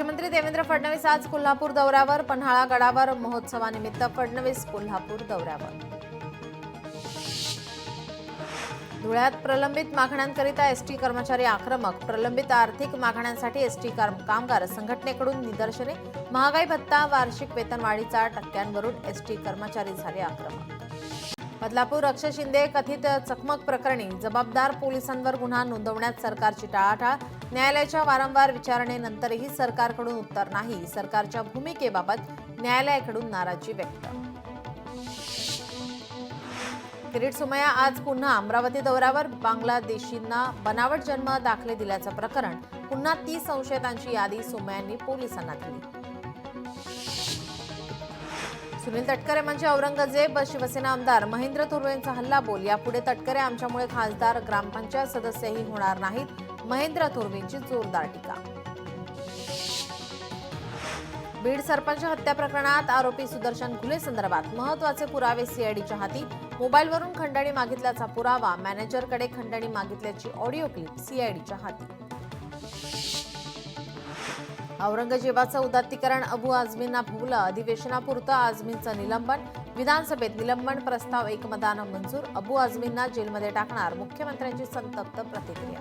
मुख्यमंत्री देवेंद्र फडणवीस आज कोल्हापूर दौऱ्यावर. पन्हाळा गडावर महोत्सवानिमित्त फडणवीस कोल्हापूर दौऱ्यावर. धुळ्यात प्रलंबित मागण्यांकरिता एसटी कर्मचारी आक्रमक. प्रलंबित आर्थिक मागण्यांसाठी एसटी कामगार संघटनेकडून निदर्शने. महागाई भत्ता, वार्षिक वेतनवाढीचा टक्क्यांवरून एसटी कर्मचारी झाले आक्रमक. बदलापूर अक्षय शिंदे कथित चकमक प्रकरणी जबाबदार पोलिसांवर गुन्हा नोंदवण्यात सरकारची टाळाटाळ. न्यायालयाच्या वारंवार विचारणेनंतरही सरकारकडून उत्तर नाही. सरकारच्या भूमिकेबाबत न्यायालयाकडून नाराजी व्यक्त. किरीट सोमय्या आज पुन्हा अमरावती दौऱ्यावर. बांगलादेशींना बनावट जन्म दाखले दिल्याचं प्रकरण. पुन्हा 30 संशयितांची यादी सोमय्यांनी पोलिसांना दिली. सुनील तटकरे म्हणजे औरंगजेब. शिवसेना आमदार महेंद्र थोरवेंचा हल्लाबोल. यापुढे तटकरे आमच्यामुळे खासदार, ग्रामपंचायत सदस्यही होणार नाहीत. महेंद्र थोरवेंची जोरदार टीका. बीड सरपंच हत्या प्रकरणात आरोपी सुदर्शन घुले संदर्भात महत्त्वाचे पुरावे सीआयडीच्या हाती. मोबाईलवरून खंडणी मागितल्याचा पुरावा. मॅनेजरकडे खंडणी मागितल्याची ऑडिओ क्लिप सीआयडीच्या हाती. औरंगजेबाचं उदात्तीकरण. अबू आझमींना भोवलं. अधिवेशनापुरतं आझमींचं निलंबन. विधानसभेत निलंबन प्रस्ताव एकमतानं मंजूर. अबू आझमींना जेलमध्ये टाकणार. मुख्यमंत्र्यांची संतप्त प्रतिक्रिया.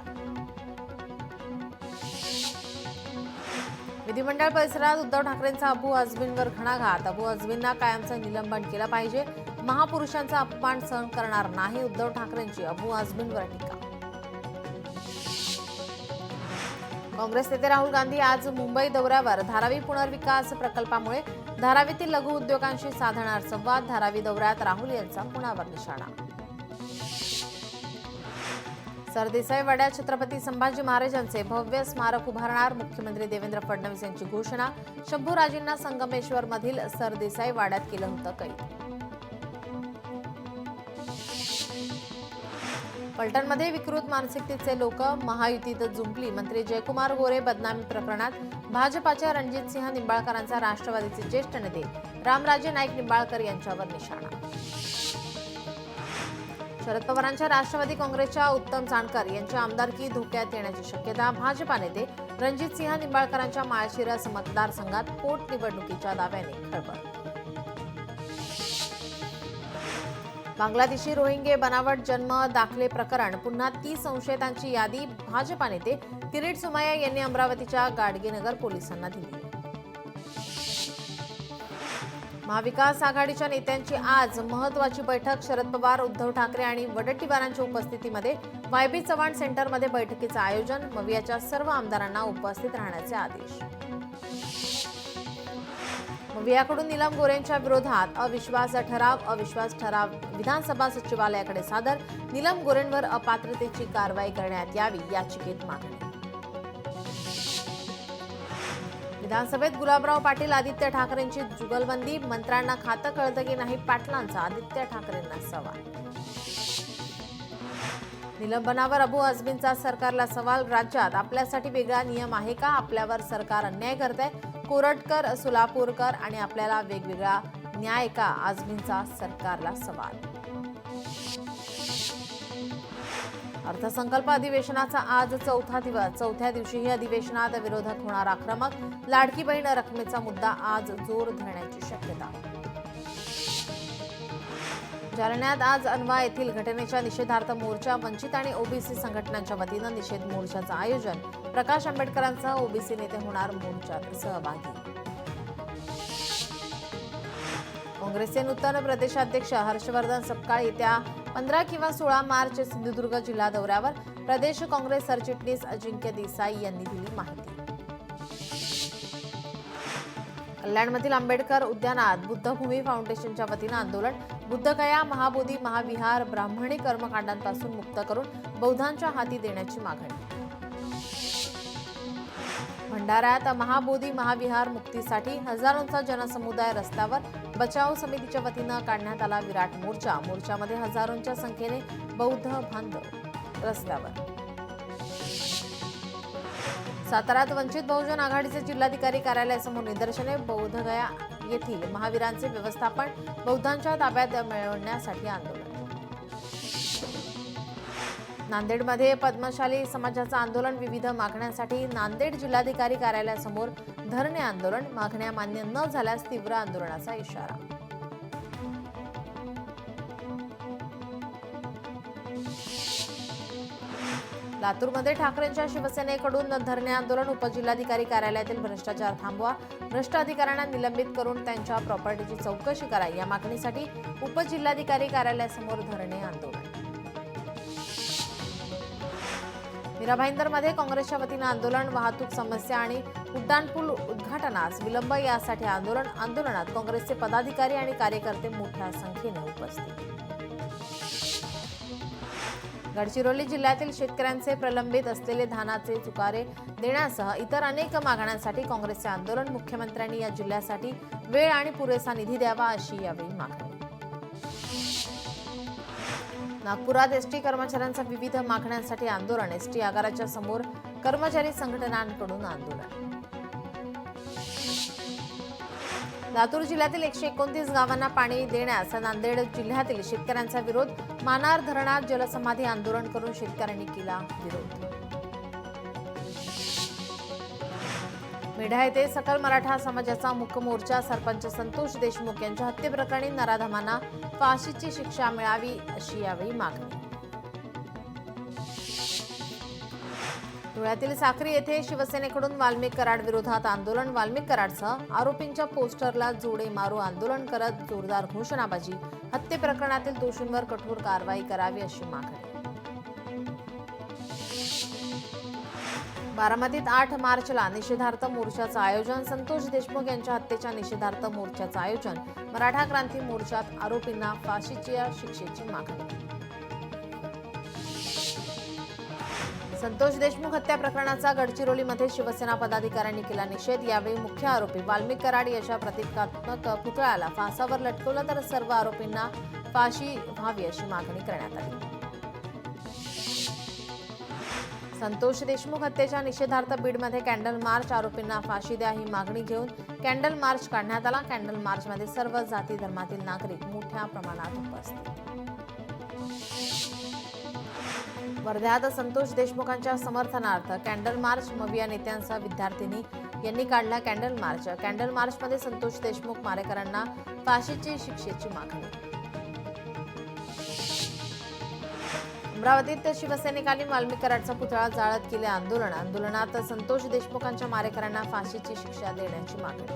विधिमंडळ परिसरात उद्धव ठाकरेंचा अबू आझमींवर घणाघात. अबू आझमींना कायमचं निलंबन केलं पाहिजे. महापुरुषांचा अपमान सहन करणार नाही. उद्धव ठाकरेंची अबू आझमींवर टीका. काँग्रेस नेते राहुल गांधी आज मुंबई दौऱ्यावर. धारावी पुनर्विकास प्रकल्पामुळे धारावीतील लघु उद्योगांशी साधणार संवाद. धारावी दौऱ्यात राहुल यांचा पुण्यावर निशाणा. सरदेसाई वाड्यात छत्रपती संभाजी महाराजांचे भव्य स्मारक उभारणार. मुख्यमंत्री देवेंद्र फडणवीस यांची घोषणा. शंभूराजेंना संगमेश्वरमधील सरदेसाई वाड्यात केलं होतं कैद. फलटणमध्ये विकृत मानसिकतेचे लोक. महायुतीत जुंपली. मंत्री जयकुमार गोरे बदनामी प्रकरणात भाजपाच्या रणजितसिंह निंबाळकरांचा राष्ट्रवादीचे ज्येष्ठ नेते रामराजे नाईक निंबाळकर यांच्यावर निशाणा. शरद पवारांच्या राष्ट्रवादी काँग्रेसच्या उत्तम जानकर यांची आमदारकी धोक्यात येण्याची शक्यता. भाजपा नेते रणजितसिंह निंबाळकरांच्या माळशिरस मतदारसंघात पोटनिवडणुकीच्या दाव्याने खळबळ. बांगलादेशी रोहिंगे बनावट जन्म दाखले प्रकरण. पुन्हा 30 संशयितांची यादी. भाजपा नेते किरीट सोमय्या यांनी अमरावतीच्या गाडगेनगर पोलिसांना दिली. महाविकास आघाडीच्या नेत्यांची आज महत्त्वाची बैठक. शरद पवार, उद्धव ठाकरे आणि वडट्टीवारांच्या उपस्थितीमध्ये वायबी चव्हाण सेंटरमध्ये बैठकीचं आयोजन. मवियाच्या सर्व आमदारांना उपस्थित राहण्याचे आदेश. मवियाकडून नीलम गोरेंच्या विरोधात अविश्वास ठराव विधानसभा सचिवालयाकडे सादर. नीलम गोरेंवर अपात्रतेची कारवाई करण्यात यावी याचिकेत मागणी. विधानसभेत गुलाबराव पाटील, आदित्य ठाकरेंची जुगलबंदी. मंत्र्यांना खातं कळतं की नाही पाटलांचा आदित्य ठाकरेंना सवाल. निलंबनावर अबू आझमींचा सरकारला सवाल. राज्यात आपल्यासाठी वेगळा नियम आहे का? आपल्यावर सरकार अन्याय करतंय. कोरटकर, सोलापूरकर आणि आपल्याला वेगवेगळा न्याय का? आझमींचा सरकारला सवाल. अर्थसंकल्प अधिवेशनाचा आज चौथा दिवस. चौथ्या दिवशीही अधिवेशनात विरोधक होणार आक्रमक. लाडकी बहीण रकमेचा मुद्दा आज जोर धरण्याची शक्यता. जालन्यात आज अनवा येथील घटनेच्या निषेधार्थ मोर्चा. वंचित आणि ओबीसी संघटनांच्या वतीनं निषेध मोर्चाचं आयोजन. प्रकाश आंबेडकरांसह ओबीसी नेते होणार मोर्चात सहभागी. काँग्रेसचे नूतन प्रदेशाध्यक्ष हर्षवर्धन सपकाळ येत्या 15 किंवा 16 मार्च सिंधुदुर्ग जिल्हा दौऱ्यावर. प्रदेश काँग्रेस सरचिटणीस अजिंक्य देसाई यांनी दिली माहिती. कल्याणमधील आंबेडकर उद्यानात बुद्धभूमी फाउंडेशनच्या वतीनं आंदोलन. बुद्धगया, महाबोधी, महाविहार ब्राह्मणी कर्मकांडांपासून मुक्त करून बौद्धांच्या हाती देण्याची मागणी. भंडाऱ्यात महाबोधी महाविहार मुक्तीसाठी हजारोंचा जनसमुदाय रस्त्यावर. बचाव समितीच्या वतीनं काढण्यात आला विराट मोर्चा. मोर्चामध्ये हजारोंच्या संख्येने बौद्ध बांधव रस्त्यावर. साताऱ्यात वंचित बहुजन आघाडीचे जिल्हाधिकारी कार्यालयासमोर निदर्शने. बोधगया येथील महावीरांचे व्यवस्थापन बौद्धांच्या ताब्यात मिळवण्यासाठी आंदोलन. नांदेडमध्ये पद्मशाली समाजाचं आंदोलन. विविध मागण्यांसाठी नांदेड जिल्हाधिकारी कार्यालयासमोर धरणे आंदोलन. मागण्या मान्य न झाल्यास तीव्र आंदोलनाचा इशारा. लातूरमध्ये ठाकरेंच्या शिवसेनेकडून धरणे आंदोलन. उपजिल्हाधिकारी कार्यालयातील भ्रष्टाचार थांबवा. भ्रष्ट अधिकाऱ्यांना निलंबित करून त्यांच्या प्रॉपर्टीची चौकशी करा या मागणीसाठी उपजिल्हाधिकारी कार्यालयासमोर धरणे आंदोलन. मीरा भाईंदरमध्ये काँग्रेसच्या वतीनं आंदोलन. वाहतूक समस्या आणि उड्डाणपूल उद्घाटनास विलंब यासाठी आंदोलन. आंदोलनात काँग्रेसचे पदाधिकारी आणि कार्यकर्ते मोठ्या संख्येने उपस्थित. गडचिरोली जिल्ह्यातील शेतकऱ्यांचे प्रलंबित असलेले धानाचे चुकारे देण्यासह इतर अनेक मागण्यांसाठी काँग्रेसचे आंदोलन. मुख्यमंत्र्यांनी या जिल्ह्यासाठी वेळ आणि पुरेसा निधी द्यावा अशी यावेळी मागणी. नागपुरात एसटी कर्मचाऱ्यांचा विविध मागण्यांसाठी आंदोलन. एसटी आगाराच्या समोर कर्मचारी संघटनांकडून आंदोलन. लातूर जिल्ह्यातील 129 गावांना पाणी देण्यास नांदेड जिल्ह्यातील शेतकऱ्यांचा विरोध. मानार धरणात जलसमाधी आंदोलन करून शेतकऱ्यांनी केला विरोध. मेढा येथे सकल मराठा समाजाचा मूक मोर्चा. सरपंच संतोष देशमुख यांच्या हत्येप्रकरणी नराधमांना फाशीची शिक्षा मिळावी अशी यावेळी मागणी. धुळ्यातील साक्री येथे शिवसेनेकडून वाल्मिक कराड विरोधात आंदोलन. वाल्मिक कराडसह आरोपींच्या पोस्टरला जोडे मारू आंदोलन करत जोरदार घोषणाबाजी. हत्ये प्रकरणातील दोषींवर कठोर कारवाई करावी अशी मागणी. बारामतीत 8 मार्चला निषेधार्थ मोर्चाचं आयोजन. संतोष देशमुख यांच्या हत्येच्या निषेधार्थ मोर्चाचं आयोजन. मराठा क्रांती मोर्चात आरोपींना फाशीच्या शिक्षेची मागणी. संतोष देशमुख हत्या प्रकरणाचा गडचिरोलीमध्ये शिवसेना पदाधिकाऱ्यांनी केला निषेध. यावेळी मुख्य आरोपी वाल्मिक कराड याच्या प्रतिकात्मक पुतळ्याला फासावर लटकवलं तर सर्व आरोपींना फाशी व्हावी अशी मागणी करण्यात आली. संतोष देशमुख हत्येच्या निषेधार्थ बीडमध्ये कॅन्डल मार्च. आरोपींना फाशी द्या ही मागणी घेऊन कॅन्डल मार्च काढण्यात आला. कॅन्डल मार्चमध्ये सर्व जाती धर्मातील नागरिक मोठ्या प्रमाणात उपस्थित. वर्ध्यात संतोष देशमुखांच्या समर्थनार्थ कॅन्डल मार्च. मविया नेत्यांसह विद्यार्थिनी यांनी काढला कॅन्डल मार्च. कॅन्डल मार्चमध्ये संतोष देशमुख मारेकरांना फाशीची शिक्षेची मागणी. अमरावतीत शिवसेनेकालीन वाल्मिक कराडचा पुतळा जाळत केले आंदोलन. आंदोलनात संतोष देशमुखांच्या मारेकरांना फाशीची शिक्षा देण्याची मागणी.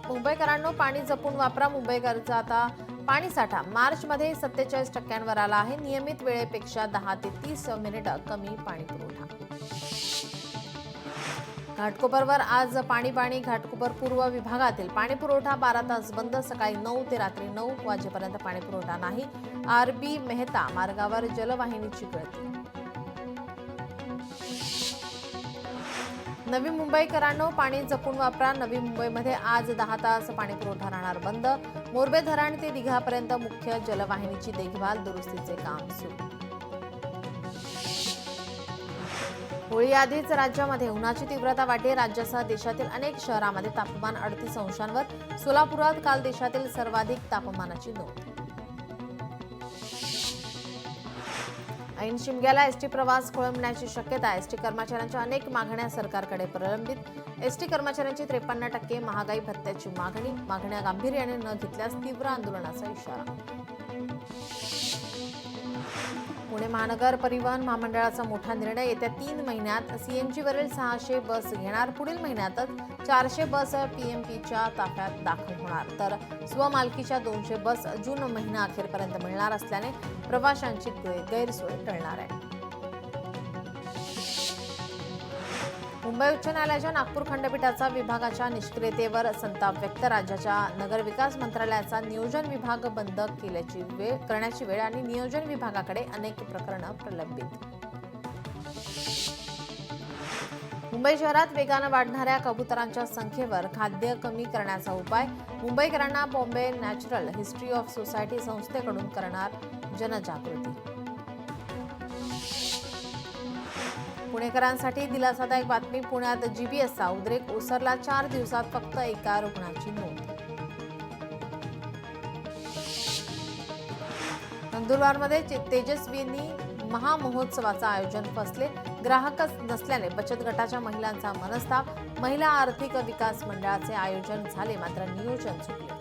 मुंबईकरांनो पाणी जपून वापरा. मुंबईकरचा आता पाणीसाठा मार्चमध्ये 47% आला आहे. नियमित वेळेपेक्षा 10 ते 30 मिनिटं कमी पाणी पुरवठा. घाटकोपरवर आज पाणी. घाटकोपर पूर्व विभागातील पाणी पुरवठा 12 तास बंद. सकाळी 9 ते रात्री 9 वाजेपर्यंत पाणी पुरवठा नाही. आर.बी. मेहता मार्गावर जलवाहिनीची गळती. नवी मुंबईकरांनो पाणी जपून वापरा. नवी मुंबईमध्ये आज 10 तास पाणी पुरवठा राहणार बंद. मोरबे धरण ते दिघापर्यंत मुख्य जलवाहिनीची देखभाल दुरुस्तीचे काम सुरू. होळी आधीच राज्यामध्ये उन्हाची तीव्रता वाढली. राज्यासह देशातील अनेक शहरांमध्ये तापमान 38 अंशांवर. सोलापुरात काल देशातील सर्वाधिक तापमानाची नोंद. ऐन शिमग्याला एसटी प्रवास खोळंबण्याची शक्यता. एसटी कर्मचाऱ्यांच्या अनेक मागण्या सरकारकडे प्रलंबित. एसटी कर्मचाऱ्यांची 53% महागाई भत्त्याची मागणी. मागण्या गांभीर्याने न घेतल्यास तीव्र आंदोलनाचा इशारा. पुणे महानगर परिवहन महामंडळाचा मोठा निर्णय. येत्या 3 महिन्यात सीएनजीवरील 600 बस घेणार. पुढील महिन्यातच 400 बस पीएमपीच्या ताफ्यात दाखल होणार. तर स्वमालकीच्या 200 बस जून महिना अखेरपर्यंत मिळणार असल्याने प्रवाशांची गैरसोय टळणार आहे. मुंबई उच्च न्यायालयाच्या नागपूर खंडपीठाचा विभागाच्या निष्क्रियतेवर संताप व्यक्त. राज्याच्या नगरविकास मंत्रालयाचा नियोजन विभाग बंद करण्याची वेळ आणि नियोजन विभागाकडे अनेक प्रकरणं प्रलंबित. मुंबई शहरात वेगानं वाढणाऱ्या कबुतरांच्या संख्येवर खाद्य कमी करण्याचा उपाय. मुंबईकरांना Bombay natural history of society संस्थेकडून करणार जनजागृती. पुणेकरांसाठी दिलासादायक बातमी. पुण्यात जीबीएसचा उद्रेक ओसरला. 4 दिवसात फक्त एका रुग्णाची नोंद. नंदुरबारमध्ये तेजस्विनी महामहोत्सवाचं आयोजन फसले. ग्राहकच नसल्याने बचत गटाच्या महिलांचा मनस्ताप. महिला आर्थिक विकास मंडळाचे आयोजन झाले मात्र नियोजन चुकले.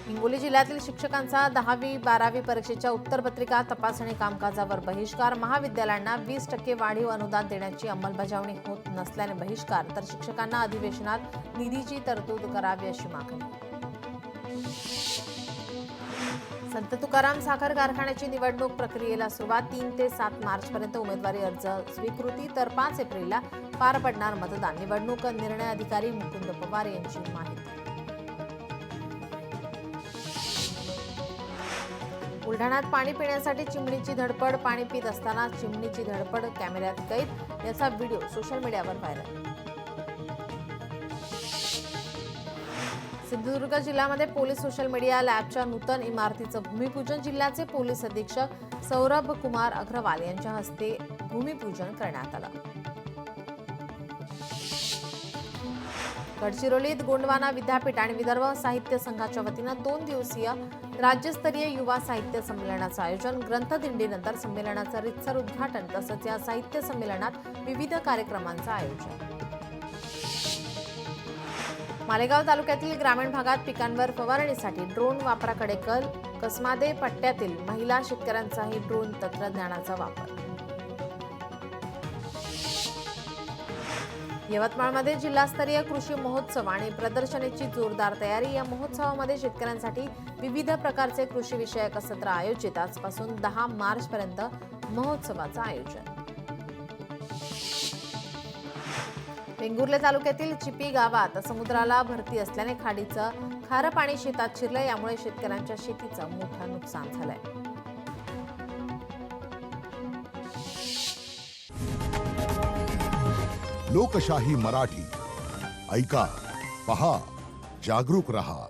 हिंगोली जिल्ह्यातील शिक्षकांचा 10वी-12वी परीक्षेच्या उत्तरपत्रिका तपासणी कामकाजावर बहिष्कार. महाविद्यालयांना 20% वाढीव अनुदान देण्याची अंमलबजावणी होत नसल्याने बहिष्कार, तर शिक्षकांना अधिवेशनात निधीची तरतूद करावी अशी मागणी. संत तुकाराम साखर कारखान्याची निवडणूक प्रक्रियेला सुरुवात. 3 ते 7 मार्चपर्यंत उमेदवारी अर्ज स्वीकृती, तर 5 एप्रिलला पार पडणार मतदान. निवडणूक निर्णय अधिकारी मुकुंद पवार यांची माहिती. बुलढाण्यात पाणी पिण्यासाठी चिमणीची धडपड. पाणी पित असताना चिमणीची धडपड कॅमेऱ्यात कैद. याचा व्हिडिओ सोशल मीडियावर व्हायरल. सिंधुदुर्ग जिल्ह्यामध्ये पोलीस सोशल मीडिया लॅबच्या नूतन इमारतीचं भूमिपूजन. जिल्ह्याचे पोलीस अधीक्षक सौरभ कुमार अग्रवाल यांच्या हस्ते भूमिपूजन करण्यात आलं. गडचिरोलीत गोंडवाना विद्यापीठ आणि विदर्भ साहित्य संघाच्या वतीनं 2 दिवसीय राज्यस्तरीय युवा साहित्य संमेलनाचं आयोजन. ग्रंथदिंडीनंतर संमेलनाचं रितसर उद्घाटन तसंच या साहित्य संमेलनात विविध कार्यक्रमांचं आयोजन. मालेगाव तालुक्यातील ग्रामीण भागात पिकांवर फवारणीसाठी ड्रोन वापराकडे कल. कसमादे पट्ट्यातील महिला शेतकऱ्यांचाही ड्रोन तंत्रज्ञानाचा वापर. यवतमाळमध्ये जिल्हास्तरीय कृषी महोत्सव आणि प्रदर्शनीची जोरदार तयारी. या महोत्सवामध्ये शेतकऱ्यांसाठी विविध प्रकारचे कृषी विषयक सत्र आयोजित. आजपासून 10 मार्चपर्यंत महोत्सवाचं आयोजन. वेंगुर्ले तालुक्यातील चिपी गावात समुद्राला भरती असल्याने खाडीचं खारं पाणी शेतात शिरलं. यामुळे शेतकऱ्यांच्या शेतीचं मोठं नुकसान झालंय. लोकशाही मराठी ऐका, पहा, जागरूक रहा.